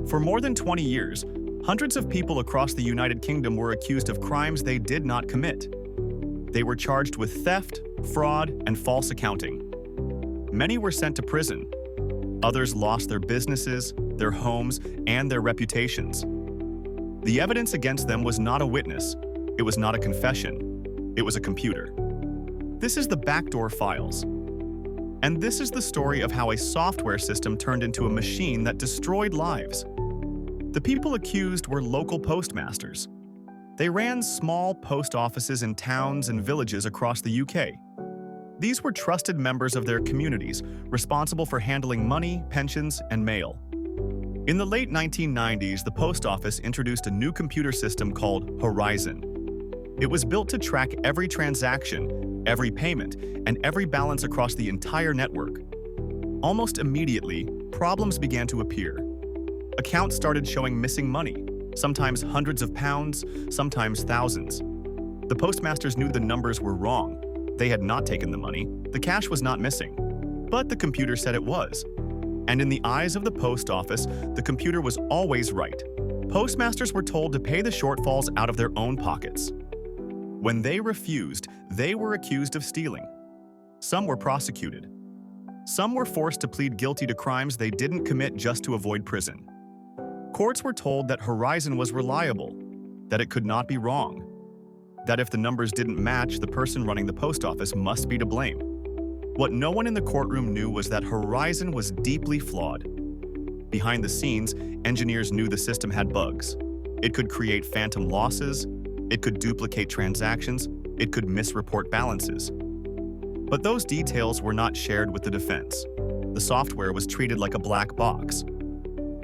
For more than 20 years, hundreds of people across the United Kingdom were accused of crimes they did not commit. They were charged with theft, fraud, and false accounting. Many were sent to prison. Others lost their businesses, their homes, and their reputations. The evidence against them was not a witness. It was not a confession. It was a computer. This is the Backdoor Files. And this is the story of how a software system turned into a machine that destroyed lives. The people accused were local postmasters. They ran small post offices in towns and villages across the UK. These were trusted members of their communities, responsible for handling money, pensions, and mail. In the late 1990s, the post office introduced a new computer system called Horizon. It was built to track every transaction, every payment, and every balance across the entire network. Almost immediately, problems began to appear. Accounts started showing missing money, sometimes hundreds of pounds, sometimes thousands. The postmasters knew the numbers were wrong. They had not taken the money, the cash was not missing. But the computer said it was. And in the eyes of the post office, the computer was always right. Postmasters were told to pay the shortfalls out of their own pockets. When they refused, they were accused of stealing. Some were prosecuted. Some were forced to plead guilty to crimes they didn't commit just to avoid prison. Courts were told that Horizon was reliable, that it could not be wrong, that if the numbers didn't match, the person running the post office must be to blame. What no one in the courtroom knew was that Horizon was deeply flawed. Behind the scenes, engineers knew the system had bugs. It could create phantom losses, it could duplicate transactions, it could misreport balances. But those details were not shared with the defense. The software was treated like a black box.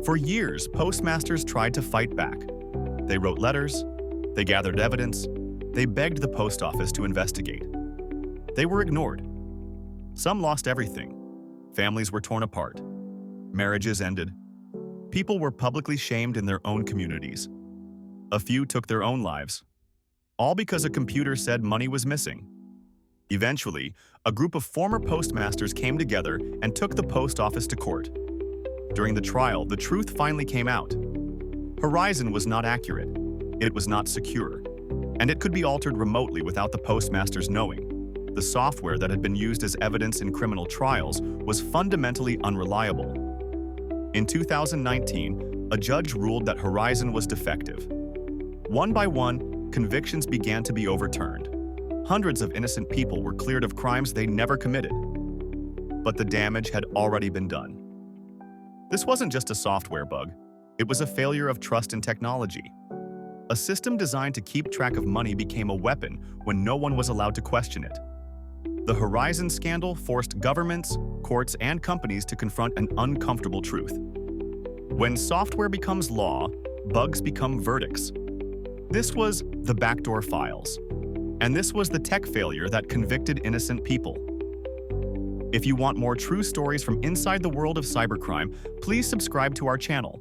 For years, postmasters tried to fight back. They wrote letters, they gathered evidence, they begged the post office to investigate. They were ignored. Some lost everything. Families were torn apart. Marriages ended. People were publicly shamed in their own communities. A few took their own lives, all because a computer said money was missing. Eventually, a group of former postmasters came together and took the post office to court. During the trial, the truth finally came out. Horizon was not accurate, it was not secure, and it could be altered remotely without the postmasters knowing. The software that had been used as evidence in criminal trials was fundamentally unreliable. In 2019, a judge ruled that Horizon was defective. One by one, convictions began to be overturned. Hundreds of innocent people were cleared of crimes they never committed. But the damage had already been done. This wasn't just a software bug. It was a failure of trust in technology. A system designed to keep track of money became a weapon when no one was allowed to question it. The Horizon scandal forced governments, courts, and companies to confront an uncomfortable truth. When software becomes law, bugs become verdicts. This was the Backdoor Files. And this was the tech failure that convicted innocent people. If you want more true stories from inside the world of cybercrime, please subscribe to our channel.